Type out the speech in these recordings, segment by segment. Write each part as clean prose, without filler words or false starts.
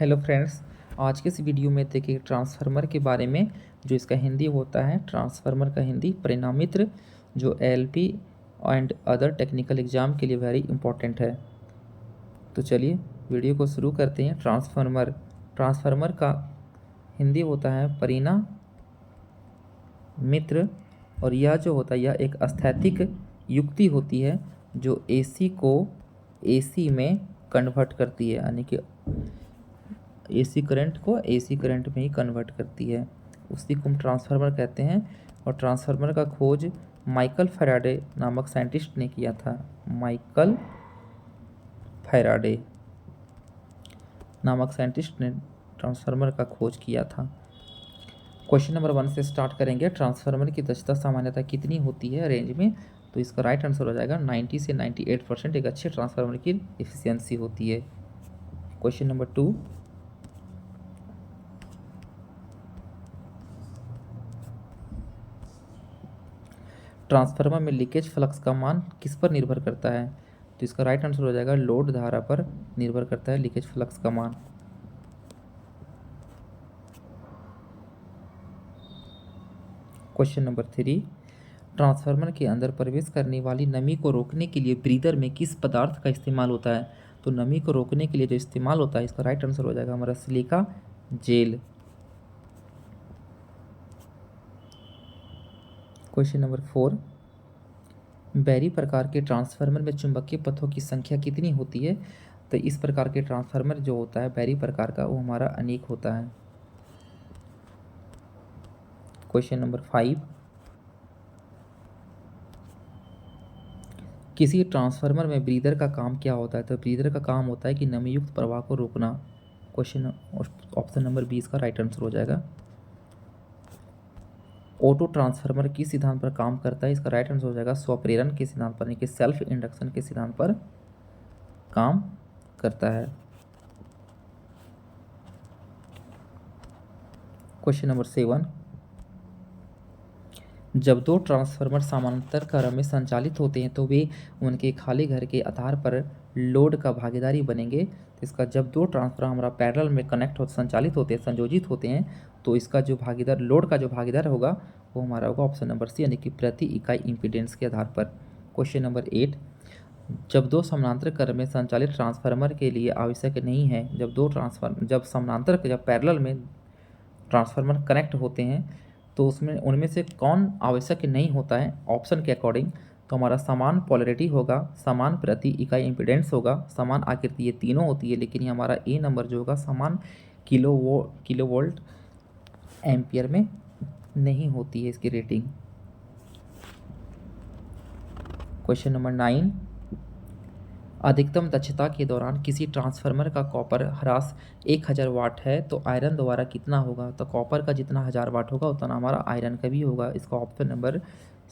Hello friends, आज के इस वीडियो में देखिए ट्रांसफार्मर के बारे में। जो इसका हिंदी होता है ट्रांसफार्मर का हिंदी परिणामित्र, जो LP and other technical exam के लिए वेरी इंपॉर्टेंट है। तो चलिए वीडियो को शुरू करते हैं। ट्रांसफार्मर का हिंदी होता है परिणामित्र, और यह जो होता है यह एक स्थैतिक युक्ति होती है जो एसी को एसी में कन्वर्ट करती है, यानी कि एसी करंट को एसी करंट में ही कन्वर्ट करती है। उसी को हम ट्रांसफार्मर कहते हैं। और ट्रांसफार्मर का खोज माइकल फैराडे नामक साइंटिस्ट ने किया था। माइकल फैराडे नामक साइंटिस्ट ने ट्रांसफार्मर का खोज किया था। क्वेश्चन नंबर 1 से स्टार्ट करेंगे। ट्रांसफार्मर की दक्षता सामान्यतः कितनी होती है रेंज में? तो इसका राइट आंसर हो जाएगा 90 से 98% एक अच्छे ट्रांसफार्मर की एफिशिएंसी होती है। क्वेश्चन नंबर 2, ट्रांसफार्मर में लीकेज फ्लक्स का मान किस पर निर्भर करता है? तो इसका राइट आंसर हो जाएगा लोड धारा पर निर्भर करता है लीकेज फ्लक्स का मान। क्वेश्चन नंबर 3, ट्रांसफार्मर के अंदर प्रवेश करने वाली नमी को रोकने के लिए ब्रीदर में किस पदार्थ का इस्तेमाल होता है? तो नमी को रोकने के लिए जो इस्तेमाल होता है इसका राइट आंसर हो जाएगा हमारा सिलिका जेल। क्वेश्चन नंबर 4, बैरी प्रकार के ट्रांसफार्मर में चुंबकीय पथों की संख्या कितनी होती है? तो इस प्रकार के ट्रांसफार्मर जो होता है बैरी प्रकार का, वो हमारा अनेक होता है। क्वेश्चन नंबर 5, किसी ट्रांसफार्मर में ब्रीदर का काम क्या होता है? तो ब्रीदर का काम होता है कि नमीयुक्त प्रवाह को रोकना। क्वेश्चन ऑप्शन नंबर 20 का राइट आंसर हो जाएगा। ऑटो ट्रांसफार्मर किस सिद्धांत पर काम करता है? इसका राइट आंसर हो जाएगा स्वप्रेरण के सिद्धांत पर, यानी कि सेल्फ इंडक्शन के सिद्धांत पर काम करता है। क्वेश्चन नंबर 7, जब दो ट्रांसफार्मर समानांतर क्रम में संचालित होते हैं तो वे उनके खाली घर के आधार पर लोड का भागीदारी बनेंगे। तो इसका जब दो ट्रांसफार्मर हमारा पैरेलल में कनेक्ट हो संचालित होते हैं संयोजित होते हैं तो इसका जो भागीदार लोड का जो भागीदार होगा वो हमारा होगा ऑप्शन नंबर सी, यानी कि प्रति इकाई इम्पीडेंस के आधार पर। क्वेश्चन नंबर 8, जब दो समानांतर क्रम में संचालित ट्रांसफार्मर के लिए आवश्यक नहीं है, जब पैरेलल में ट्रांसफार्मर कनेक्ट होते हैं तो उसमें उनमें से कौन आवश्यक नहीं होता है ऑप्शन के अकॉर्डिंग? तो हमारा समान पोलैरिटी होगा, समान प्रति इकाई इम्पीडेंस होगा, समान आकृति, ये तीनों होती है। लेकिन ये हमारा ए नंबर जो होगा समान किलोवोल्ट एम्पियर में नहीं होती है इसकी रेटिंग। क्वेश्चन नंबर 9, अधिकतम दक्षता के दौरान किसी ट्रांसफार्मर का कॉपर ह्रास 1000 वाट है तो आयरन द्वारा कितना होगा? तो कॉपर का जितना 1000 वाट होगा उतना हमारा आयरन का भी होगा। इसका option number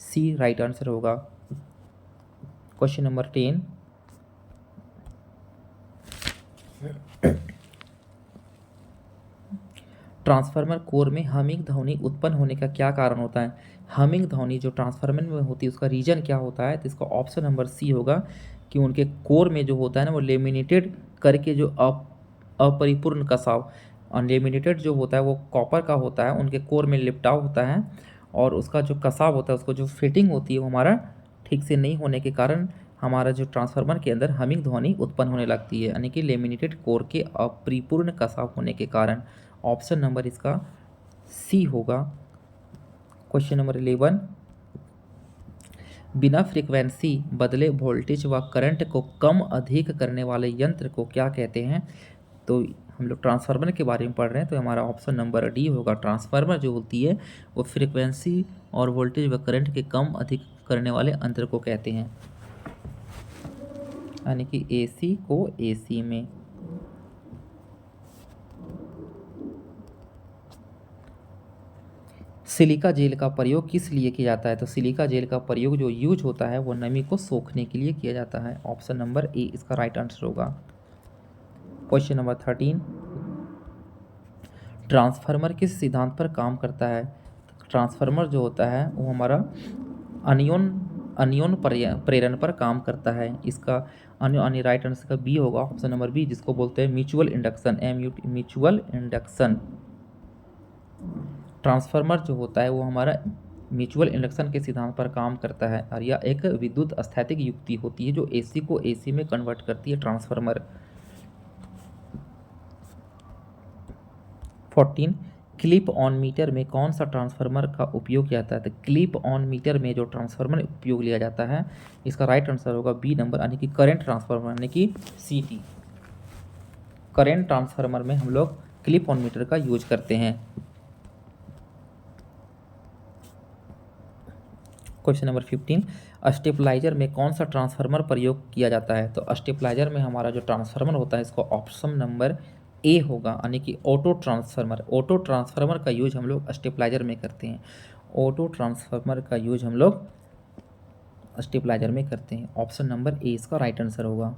C right answer होगा। क्वेश्चन नंबर 10, ट्रांसफार्मर कोर में हमिंग ध्वनि उत्पन्न होने का क्या कारण होता है? हमिंग ध्वनि जो ट्रांसफार्मर में होती है उसका रीजन क्या होता है? तो इसका ऑप्शन नंबर सी होगा कि उनके कोर में जो होता है ना वो लेमिनेटेड करके जो अपरिपूर्ण कसाव, अनलेमिनेटेड जो होता है वो कॉपर का होता है, उनके कोर में लिपटाव होता है और उसका जो कसाव होता है उसको जो फिटिंग होती है वो हमारा ठीक से नहीं होने के कारण हमारा जो ट्रांसफार्मर के अंदर हमिंग ध्वनि उत्पन्न होने लगती है, यानी कि लेमिनेटेड कोर के अपरिपूर्ण कसाव होने के कारण। ऑप्शन नंबर इसका सी होगा। क्वेश्चन नंबर 11, बिना फ्रीक्वेंसी बदले वोल्टेज व करंट को कम अधिक करने वाले यंत्र को क्या कहते हैं? तो हम लोग ट्रांसफार्मर के बारे में पढ़ रहे हैं तो हमारा ऑप्शन नंबर डी होगा। ट्रांसफार्मर जो होती है वो फ्रीक्वेंसी और वोल्टेज व करंट के कम अधिक करने वाले यंत्र को कहते हैं, यानी कि एसी को एसी में। सिलिका जेल का प्रयोग किस लिए किया जाता है? तो सिलिका जेल का प्रयोग जो यूज होता है वो नमी को सोखने के लिए किया जाता है। ऑप्शन नंबर ए इसका राइट आंसर होगा। क्वेश्चन नंबर 13, ट्रांसफार्मर किस सिद्धांत पर काम करता है? ट्रांसफार्मर जो होता है वो हमारा अन्योन प्रेरण पर काम करता है। इसका अन्य राइट आंसर का बी होगा, ऑप्शन नंबर बी, जिसको बोलते हैं mutual induction, mutual induction. Transformer जो होता है वो हमारा म्यूचुअल इंडक्शन के सिद्धांत पर काम करता है और यह एक विद्युत स्थैतिक युक्ति होती है जो एसी को एसी में कन्वर्ट करती है, ट्रांसफार्मर। 14 क्लिप ऑन मीटर में कौन सा ट्रांसफार्मर का उपयोग किया जाता है? तो क्लिप ऑन मीटर में जो ट्रांसफार्मर उपयोग लिया जाता है, इसका राइट आंसर होगा बी नंबर, यानी कि करंट ट्रांसफार्मर, यानी कि सीटी। करंट ट्रांसफार्मर में हम लोग क्लिप ऑन मीटर का यूज करते हैं। क्वेश्चन नंबर 15 स्टेबलाइजर में कौन सा ट्रांसफार्मर प्रयोग किया जाता है? तो स्टेबलाइजर में हमारा जो ट्रांसफार्मर होता है इसको ऑप्शन नंबर ए होगा, यानी कि ऑटो ट्रांसफार्मर। ऑटो ट्रांसफार्मर का यूज हम लोग स्टेबलाइजर में करते हैं। ऑटो ट्रांसफार्मर का यूज हम लोग स्टेबलाइजर में करते हैं। ऑप्शन नंबर ए इसका राइट आंसर होगा।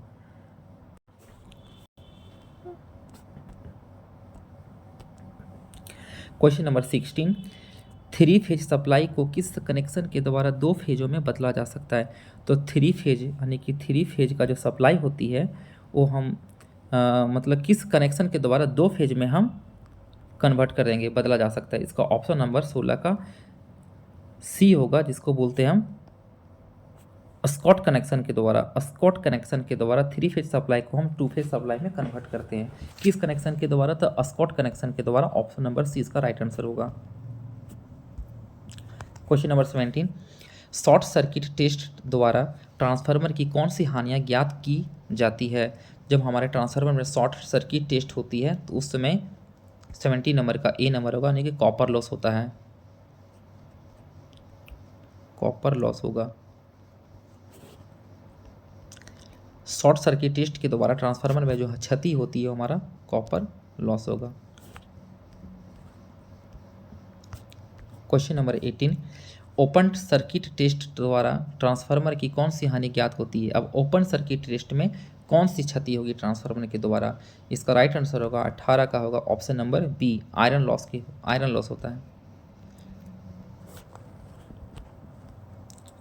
Question number 16 three phase supply को किस कनेक्शन के द्वारा दो फेजों में बदला जा सकता है? तो थ्री फेज यानी कि थ्री फेज का जो सप्लाई होती है वो हम मतलब किस कनेक्शन के द्वारा दो फेज में हम कन्वर्ट कर देंगे, बदला जा सकता है? इसका ऑप्शन नंबर 16 का सी होगा, जिसको बोलते हैं हम स्कॉट कनेक्शन के द्वारा। स्कॉट कनेक्शन के द्वारा थ्री फेज सप्लाई को हम टू फेज सप्लाई में कन्वर्ट करते हैं। किस कनेक्शन के द्वारा? तो स्कॉट कनेक्शन के द्वारा। ऑप्शन नंबर सी इसका राइट आंसर होगा। Question number 17 short circuit test द्वारा ट्रांसफार्मर की कौन सी हानियां ज्ञात की जाती है? जब हमारे ट्रांसफार्मर में शॉर्ट सर्किट टेस्ट होती है तो उस समय 17 नंबर का ए नंबर होगा, यानी कि कॉपर लॉस होता है। कॉपर लॉस होगा। शॉर्ट सर्किट टेस्ट के द्वारा ट्रांसफार्मर में जो क्षति होती है हमारा कॉपर लॉस होगा। Question number 18 open circuit test द्वारा ट्रांसफार्मर की कौन सी हानि ज्ञात होती है? अब ओपन सर्किट टेस्ट में कौन सी क्षति होगी ट्रांसफार्मर के द्वारा? इसका राइट आंसर होगा 18 का होगा, option number B, iron loss होता है।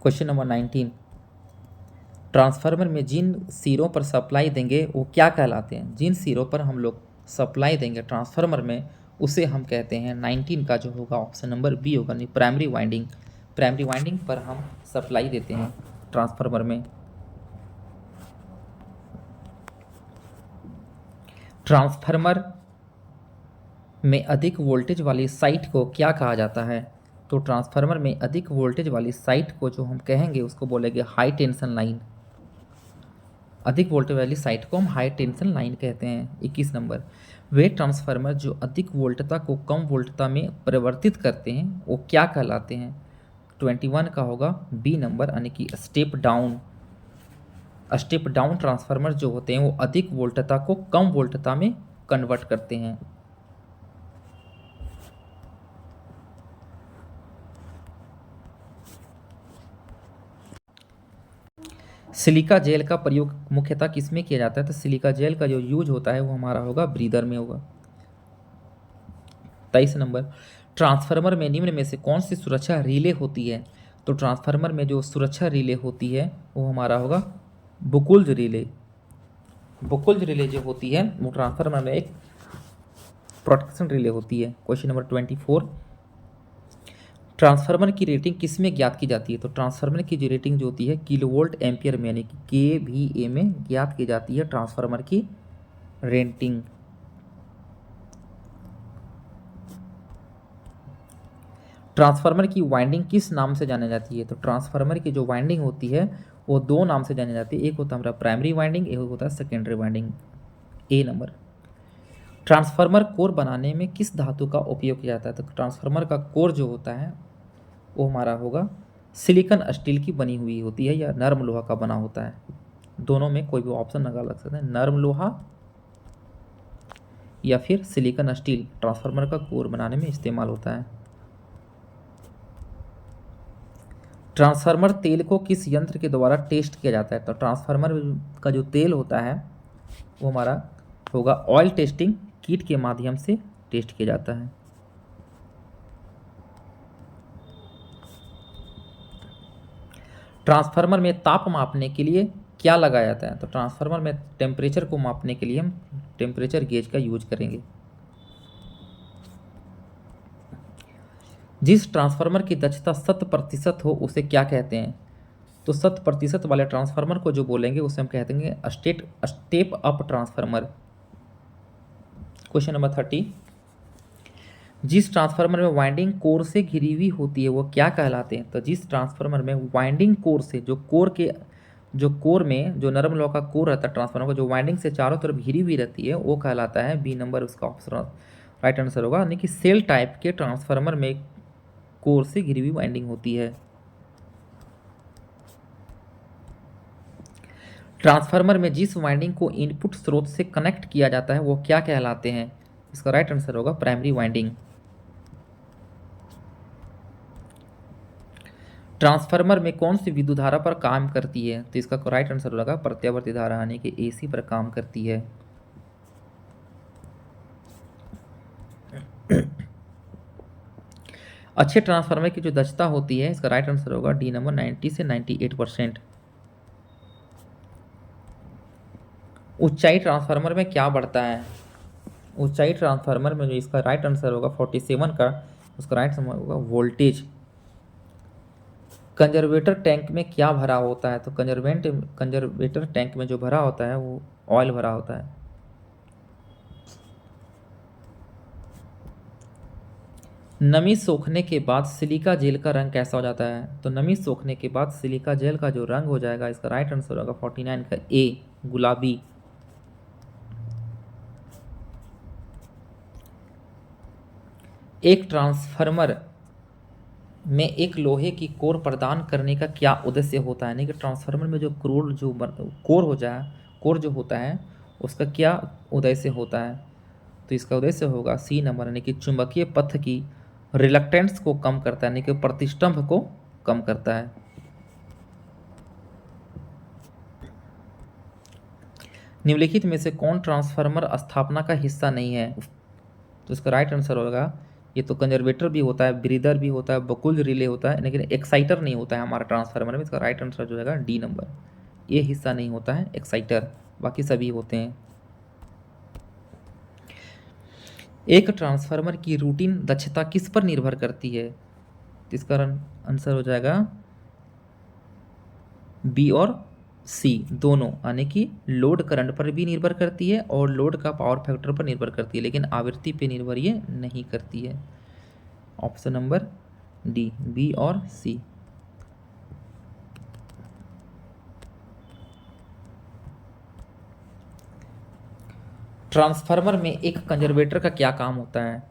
क्वेश्चन नंबर 19 ट्रांसफार्मर में जिन सिरों पर सप्लाई देंगे वो क्या कहलाते हैं? जिन सिरों पर हम लोग सप्लाई देंगे ट्रांसफार्मर में उसे हम कहते हैं, 19 का जो होगा ऑप्शन नंबर बी होगा, नहीं प्राइमरी वाइंडिंग। प्राइमरी वाइंडिंग पर हम सप्लाई देते हैं ट्रांसफार्मर में। ट्रांसफार्मर में अधिक वोल्टेज वाली साइट को क्या कहा जाता है? तो ट्रांसफार्मर में अधिक वोल्टेज वाली साइट को जो हम कहेंगे उसको बोलेंगे हाई टेंशन लाइन। अधिक वोल्टेज वाली साइट को हम हाई टेंशन लाइन कहते हैं। 21 नंबर वे ट्रांसफार्मर जो अधिक वोल्टता को कम वोल्टता में परिवर्तित करते हैं वो क्या कहलाते हैं? 21 का होगा बी नंबर, यानी कि step down. Step down transformer जो होते हैं वो अधिक वोल्टता को कम वोल्टता में कन्वर्ट करते हैं। सिलिका जेल का प्रयोग मुख्यतः किसमें किया जाता है? तो सिलिका जेल का जो यूज होता है वो हमारा होगा ब्रीदर में होगा। 23 नंबर ट्रांसफार्मर में निम्न में से कौन सी सुरक्षा रिले होती है? तो ट्रांसफार्मर में जो सुरक्षा रिले होती है वो हमारा होगा बुकुल्ज रिले। बुकुल्ज रिले जो होती है वो ट्रांसफार्मर में एक प्रोटेक्शन रिले होती है। क्वेश्चन नंबर 24 ट्रांसफार्मर की रेटिंग किस में ज्ञात की जाती है? तो ट्रांसफार्मर की जो रेटिंग जो होती है किलोवोल्ट एम्पियर में, यानी कि KVA में ज्ञात की जाती है ट्रांसफार्मर की रेटिंग। ट्रांसफार्मर की वाइंडिंग किस नाम से जानी जाती है? तो ट्रांसफार्मर की जो वाइंडिंग होती है वो दो नाम से जानी जाती है, एक होता है हमारा प्राइमरी वाइंडिंग, एक होता है सेकेंडरी वाइंडिंग। ए नंबर ट्रांसफार्मर कोर बनाने में किस धातु का उपयोग किया जाता है? तो ट्रांसफार्मर का कोर जो होता है वो हमारा होगा सिलिकॉन स्टील की बनी हुई होती है या नर्म लोहा का बना होता है। दोनों में कोई भी ऑप्शन लगा लग सकता है, नर्म लोहा या फिर सिलिकॉन स्टील ट्रांसफार्मर का कोर बनाने में इस्तेमाल होता है। ट्रांसफार्मर तेल को किस यंत्र के द्वारा टेस्ट किया जाता है? तो ट्रांसफार्मर का जो तेल होता है वो हमारा होगा ऑयल टेस्टिंग किट के माध्यम से टेस्ट किया जाता है। ट्रांसफार्मर में ताप मापने के लिए क्या लगाया जाता है? तो ट्रांसफार्मर में टेम्परेचर को मापने के लिए हम टेम्परेचर गेज का यूज करेंगे। जिस ट्रांसफार्मर की दक्षता 100% हो उसे क्या कहते हैं? तो 100% वाले ट्रांसफार्मर को जो बोलेंगे उसे हम कहते हैं step up transformer. Question number 30, जिस ट्रांसफार्मर में वाइंडिंग कोर से घिरी हुई होती है वो क्या कहलाते हैं? तो जिस ट्रांसफार्मर में वाइंडिंग कोर से, जो कोर में जो नरम लोहा का कोर रहता है ट्रांसफार्मर का, जो वाइंडिंग से चारों तरफ घिरी हुई रहती है, वो कहलाता है बी नंबर, उसका ऑप्शन राइट आंसर होगा। यानी कि सेल टाइप के ट्रांसफार्मर में कोर से घिरी हुई वाइंडिंग होती है। ट्रांसफार्मर में जिस वाइंडिंग को इनपुट स्रोत से कनेक्ट किया जाता है वो क्या कहलाते हैं? इसका राइट आंसर होगा प्राइमरी वाइंडिंग। ट्रांसफार्मर में कौन सी विद्युत धारा पर काम करती है? तो इसका राइट आंसर होगा प्रत्यावर्ती धारा, यानी कि एसी पर काम करती है। अच्छे ट्रांसफार्मर की जो दक्षता होती है, इसका राइट आंसर होगा डी नंबर 90 से 98%। ऊंचाई ट्रांसफार्मर में क्या बढ़ता है? ऊंचाई ट्रांसफार्मर में जो इसका राइट आंसर होगा 47 का, उसका राइट आंसर होगा वोल्टेज। कंजर्वेटर टैंक में क्या भरा होता है? तो कंजर्वेटर टैंक में जो भरा होता है वो ऑयल भरा होता है। नमी सोखने के बाद सिलिका जेल का रंग कैसा हो जाता है? तो नमी सोखने के बाद सिलिका जेल का जो रंग हो जाएगा, इसका राइट आंसर होगा 49 का ए, गुलाबी। एक ट्रांसफार्मर में एक लोहे की कोर प्रदान करने का क्या उद्देश्य होता है? यानी कि ट्रांसफार्मर में जो कोर जो होता है उसका क्या उद्देश्य होता है? तो इसका उद्देश्य होगा सी नंबर, यानी कि चुंबकीय पथ की रिलक्टेंस को कम करता है, यानी कि प्रतिष्ठंभ को कम करता है। निम्नलिखित में से कौन ट्रांसफार्मर स्थापना का हिस्सा नहीं है? तो इसका राइट आंसर होगा, ये तो कंजर्वेटर भी होता है, ब्रीदर भी होता है, बकुल रिले होता है, लेकिन एक्साइटर नहीं होता है हमारा ट्रांसफार्मर में। इसका राइट आंसर जो है डी नंबर, ये हिस्सा नहीं होता है एक्साइटर, बाकी सभी होते हैं। एक ट्रांसफार्मर की रूटीन दक्षता किस पर निर्भर करती है? तो इसका आंसर हो जाएगा बी और सी दोनों, यानी कि लोड करंट पर भी निर्भर करती है और लोड का पावर फैक्टर पर निर्भर करती है, लेकिन आवृत्ति पे निर्भर ये नहीं करती है। ऑप्शन नंबर डी, बी और सी। ट्रांसफार्मर में एक कंजर्वेटर का क्या काम होता है?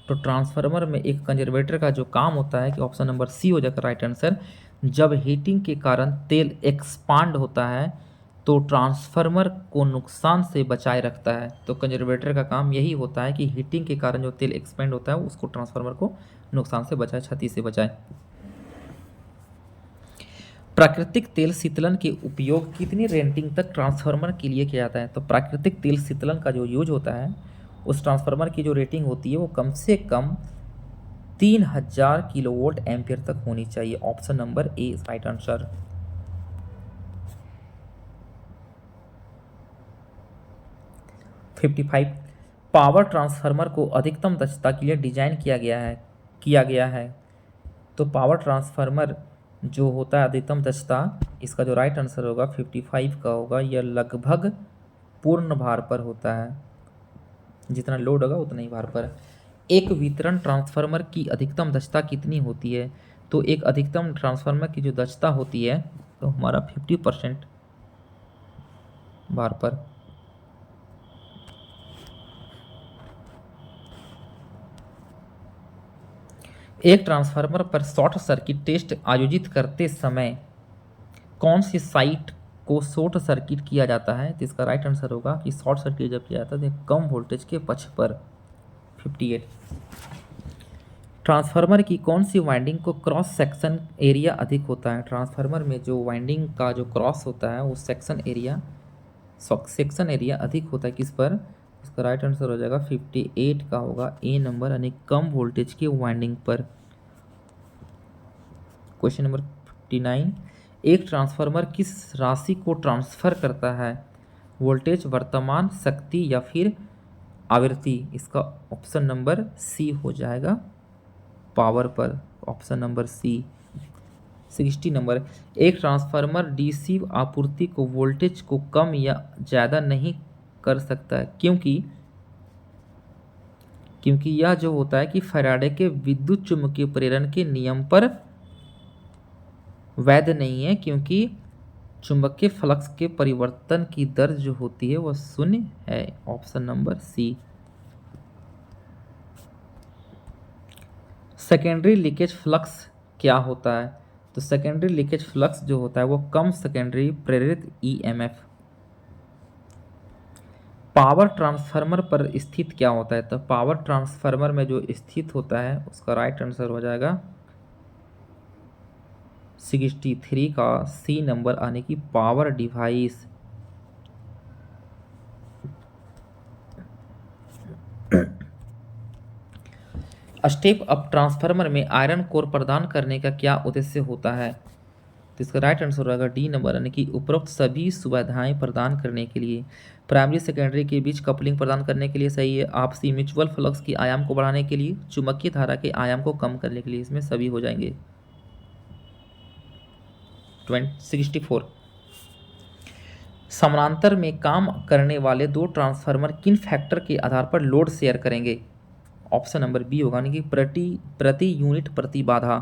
तो ट्रांसफार्मर में एक कंजर्वेटर का जो काम होता है कि ऑप्शन नंबर सी हो जाएगा राइट आंसर। जब हीटिंग के कारण तेल एक्सपांड होता है तो ट्रांसफार्मर को नुकसान से बचाए रखता है। तो कंजर्वेटर का काम यही होता है कि हीटिंग के कारण जो तेल एक्सपेंड होता है उसको ट्रांसफार्मर को नुकसान से बचाए, क्षति से बचाए। प्राकृतिक तेल शीतलन के उपयोग कितनी रेटिंग तक ट्रांसफार्मर के लिए किया जाता है? तो प्राकृतिक तेल शीतलन का जो यूज होता है उस ट्रांसफार्मर की जो रेटिंग होती है वो कम से कम 3000 किलोवोल्ट एम्पियर तक होनी चाहिए। Option number A right answer. Power transformer को अधिकतम दक्षता के लिए डिजाइन किया गया है। तो पावर ट्रांसफार्मर जो होता है अधिकतम दक्षता, इसका जो राइट आंसर होगा 55 का होगा। यह लगभग पूर्ण भार पर होता है, जितना लोड होगा उतना ही भार पर। एक वितरण ट्रांसफार्मर की अधिकतम दक्षता कितनी होती है? तो एक अधिकतम ट्रांसफार्मर की जो दक्षता होती है तो हमारा 50% भार पर। एक ट्रांसफार्मर पर शॉर्ट सर्किट टेस्ट आयोजित करते समय कौन सी साइट को शॉर्ट सर्किट किया जाता है? तो इसका राइट आंसर होगा कि शॉर्ट सर्किट जब किया जाता है तो कम वोल्टेज के पक्ष पर। 58। ट्रांसफार्मर की कौन सी वाइंडिंग को क्रॉस सेक्शन एरिया अधिक होता है? ट्रांसफार्मर में जो वाइंडिंग का जो क्रॉस होता है वो सेक्शन एरिया अधिक होता है किस पर? इसका राइट आंसर हो जाएगा 58 का होगा ए नंबर, यानी कम वोल्टेज के वाइंडिंग पर। Question number 59। एक ट्रांसफार्मर किस राशि को ट्रांसफर करता है? वोल्टेज, वर्तमान, शक्ति या फिर आवृत्ति? इसका ऑप्शन नंबर सी हो जाएगा, पावर पर। Option number C. 60 नंबर, एक ट्रांसफार्मर डीसी आपूर्ति को वोल्टेज को कम या ज़्यादा नहीं कर सकता है, क्योंकि यह जो होता है कि फैराडे के विद्युत चुम्बकीय प्रेरण के नियम पर वैध नहीं है, क्योंकि चुंबकीय फ्लक्स के परिवर्तन की दर जो होती है वह शून्य है। Option number C. Secondary leakage flux क्या होता है? तो सेकेंडरी लीकेज फ्लक्स जो होता है वो कम सेकेंडरी प्रेरित ईएमएफ। पावर ट्रांसफार्मर पर स्थित क्या होता है? तो पावर ट्रांसफार्मर में जो स्थित होता है उसका राइट आंसर हो जाएगा 63 का सी नंबर, आने की power device. Step up transformer में आयरन कोर प्रदान करने का क्या उद्देश्य होता है? तो इसका राइट आंसर होगा डी नंबर, यानी कि उपरोक्त सभी सुविधाएं प्रदान करने के लिए। प्राइमरी सेकेंडरी के बीच कपलिंग प्रदान करने के लिए सही है। आपसी म्यूचुअल फ्लक्स की आयाम को बढ़ाने के लिए, चुंबकीय धारा के आयाम को कम करने के लिए, इसमें सभी हो जाएंगे। 64, समानांतर में काम करने वाले दो ट्रांसफार्मर किन फैक्टर के आधार पर लोड शेयर करेंगे? ऑप्शन नंबर बी होगा, यानी कि प्रति यूनिट प्रतिबाधा।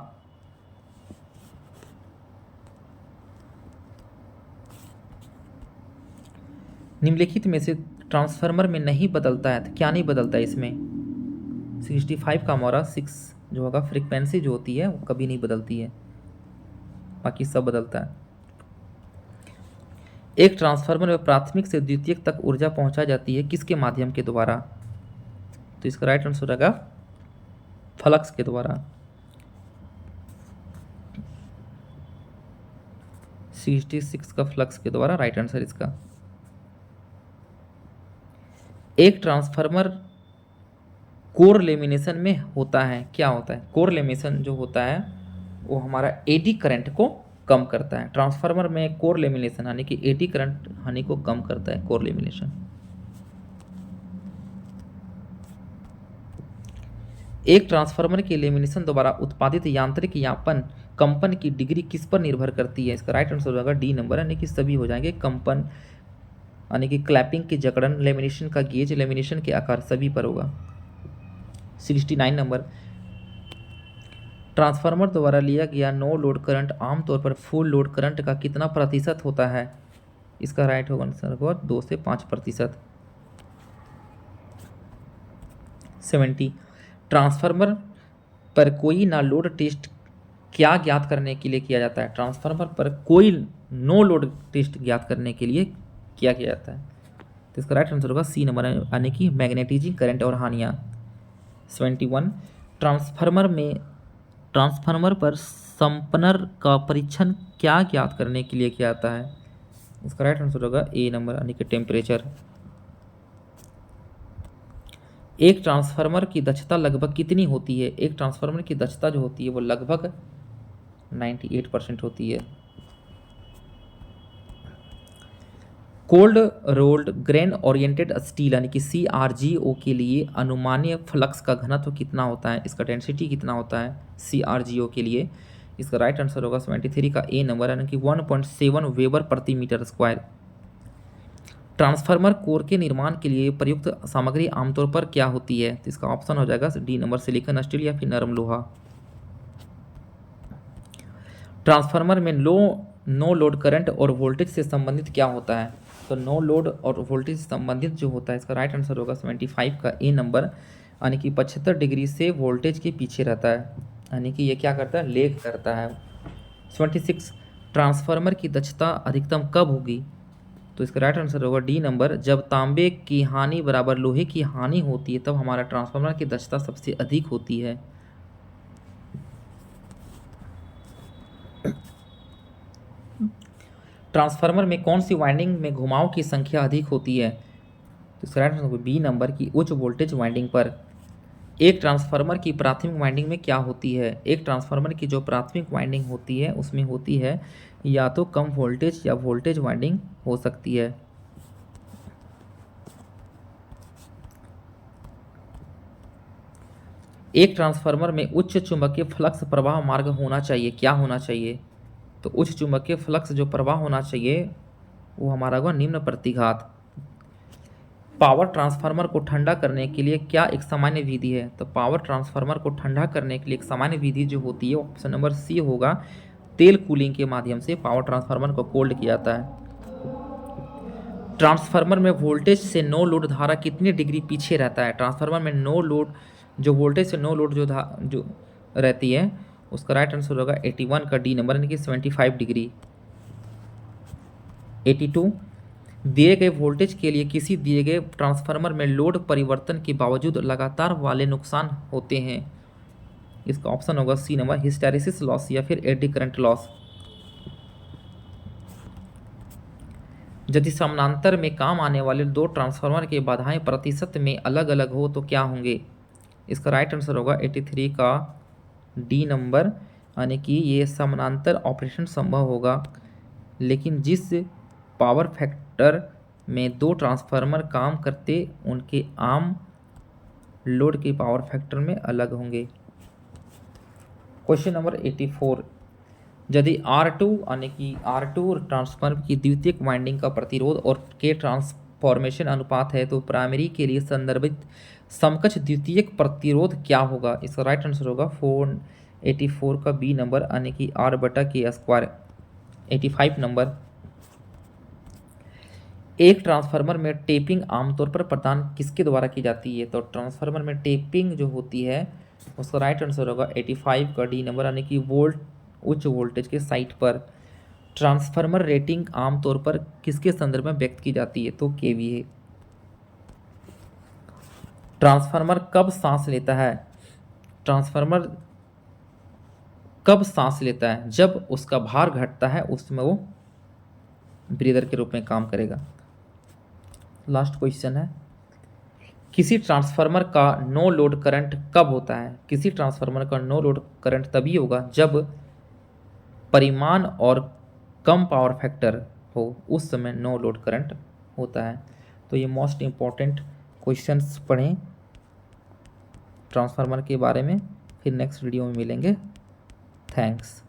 निम्नलिखित में से ट्रांसफार्मर में नहीं बदलता है, तो क्या नहीं बदलता है इसमें? 65 का हमारा 6 जो होगा, फ्रीक्वेंसी जो होती है वो कभी नहीं बदलती है, बाकी सब बदलता है। एक ट्रांसफार्मर में प्राथमिक से द्वितीयक तक ऊर्जा पहुंचाई जाती है किसके माध्यम के द्वारा? तो इसका राइट आंसर रहेगा फ्लक्स के द्वारा। 66 का फ्लक्स के द्वारा राइट आंसर इसका। एक ट्रांसफार्मर कोर लेमिनेशन में होता है, क्या होता है? कोर लेमिनेशन जो होता है वो हमारा एडी करंट को कम करता है। ट्रांसफार्मर में कोर लेमिनेशन यानी कि एडी करंट हानि को कम करता है कोर लेमिनेशन। एक ट्रांसफार्मर के लेमिनेशन द्वारा उत्पादित यांत्रिक यापन कंपन की डिग्री किस पर निर्भर करती है? इसका राइट आंसर होगा डी नंबर, यानी कि सभी हो जाएंगे। कंपन यानी कि क्लैपिंग की जकड़न, लेमिनेशन का गेज, लेमिनेशन के आकार, सभी पर होगा। 69 नंबर, ट्रांसफार्मर द्वारा लिया गया नो लोड करंट आमतौर पर फुल लोड करंट का कितना प्रतिशत होता है? इसका राइट होगा आंसर होगा 2 से 5%। 70, ट्रांसफार्मर पर कोई ना लोड टेस्ट क्या ज्ञात करने के लिए किया जाता है? ट्रांसफार्मर पर कोई नो लोड टेस्ट ज्ञात करने के लिए क्या किया जाता है? तो इसका राइट आंसर होगा सी नंबर, यानी कि मैग्नेटाइजिंग करंट और हानियाँ। 71, ट्रांसफार्मर पर संपनर का परीक्षण क्या ज्ञात करने के लिए किया जाता है? इसका राइट आंसर होगा ए नंबर, यानी कि टेम्परेचर। एक ट्रांसफार्मर की दक्षता लगभग कितनी होती है? एक ट्रांसफार्मर की दक्षता जो होती है वो लगभग 98% होती है। Cold rolled grain oriented steel यानी कि CRGO के लिए अनुमानीय फ्लक्स का घनत्व कितना होता है? इसका डेंसिटी कितना होता है CRGO के लिए? इसका राइट आंसर होगा 73 का ए नंबर, यानी कि 1.7 वेबर प्रति मीटर स्क्वायर। ट्रांसफार्मर कोर के निर्माण के लिए प्रयुक्त सामग्री आमतौर पर क्या होती है? तो इसका ऑप्शन हो जाएगा डी नंबर, सिलिकॉन स्टील या फिर नरम लोहा। ट्रांसफार्मर में नो लोड करंट और वोल्टेज से संबंधित क्या होता है? तो नो लोड और वोल्टेज से संबंधित जो होता है इसका राइट आंसर होगा 75 का ए नंबर, यानी कि 75 डिग्री से वोल्टेज के पीछे रहता है, यानी कि ये क्या करता है? लेग करता है। 76, ट्रांसफार्मर की दक्षता अधिकतम कब होगी? तो इसका राइट आंसर होगा डी नंबर, जब तांबे की हानि बराबर लोहे की हानि होती है तब हमारा ट्रांसफार्मर की दक्षता सबसे अधिक होती है। ट्रांसफार्मर में कौन सी वाइंडिंग में घुमाव की संख्या अधिक होती है? तो इसका राइट आंसर बी नंबर की उच्च वोल्टेज वाइंडिंग पर। एक ट्रांसफार्मर की प्राथमिक वाइंडिंग में क्या होती है? एक ट्रांसफार्मर की जो प्राथमिक वाइंडिंग होती है उसमें होती है या तो कम वोल्टेज या वोल्टेज वाइंडिंग हो सकती है। एक ट्रांसफार्मर में उच्च चुंबकीय फ्लक्स प्रवाह मार्ग होना चाहिए। क्या होना चाहिए? तो उच्च चुंबकीय फ्लक्स जो प्रवाह होना चाहिए वो हमारा होगा निम्न प्रतिघात। पावर ट्रांसफार्मर को ठंडा करने के लिए क्या एक सामान्य विधि है? तो पावर ट्रांसफार्मर को ठंडा करने के लिए एक सामान्य विधि जो होती है ऑप्शन नंबर सी होगा, तेल कूलिंग के माध्यम से पावर ट्रांसफार्मर को कोल्ड किया जाता है। ट्रांसफार्मर में वोल्टेज से नो लोड धारा कितनी डिग्री पीछे रहता है? ट्रांसफार्मर में नो लोड जो वोल्टेज से नो लोड जो रहती है उसका राइट आंसर होगा 81 का डी नंबर, यानी कि 75 डिग्री। 82, दिए गए वोल्टेज के लिए किसी दिए गए ट्रांसफार्मर में लोड परिवर्तन के बावजूद लगातार वाले नुकसान होते हैं। इसका ऑप्शन होगा सी नंबर, हिस्टैरिसीस लॉस या फिर एडी करंट लॉस। यदि समानांतर में काम आने वाले दो ट्रांसफार्मर के बाधाएं प्रतिशत में अलग अलग हो तो क्या होंगे? इसका राइट आंसर होगा 83 का डी नंबर, यानी कि ये समानांतर ऑपरेशन संभव होगा, लेकिन जिस पावर फैक्टर में दो ट्रांसफार्मर काम करते उनके आम लोड के पावर फैक्टर में अलग होंगे। क्वेश्चन नंबर 84, यदि R2 यानी कि R2 ट्रांसफार्मर की द्वितीयक वाइंडिंग का प्रतिरोध और के ट्रांसफॉर्मेशन अनुपात है तो प्राइमरी के लिए संदर्भित समकक्ष द्वितीयक प्रतिरोध क्या होगा? इसका राइट आंसर होगा 484 का बी नंबर, यानी कि R/K²। 85 नंबर, एक ट्रांसफार्मर में टेपिंग आमतौर पर प्रदान किसके द्वारा की जाती है? तो ट्रांसफार्मर में टेपिंग जो होती है उसका राइट आंसर होगा 85 का डी नंबर, यानी कि उच्च वोल्टेज के साइट पर। ट्रांसफार्मर रेटिंग आमतौर पर किसके संदर्भ में व्यक्त की जाती है? तो केवीए। ट्रांसफार्मर कब सांस लेता है? ट्रांसफार्मर कब सांस लेता है? जब उसका भार घटता है उसमें वो ब्रीदर के रूप में काम करेगा। लास्ट क्वेश्चन है, किसी ट्रांसफार्मर का नो लोड करंट कब होता है? किसी ट्रांसफार्मर का नो लोड करंट तभी होगा जब परिमाण और कम पावर फैक्टर हो, उस समय नो लोड करंट होता है। तो ये मोस्ट इम्पॉर्टेंट क्वेश्चंस पढ़ें ट्रांसफार्मर के बारे में, फिर नेक्स्ट वीडियो में मिलेंगे। थैंक्स।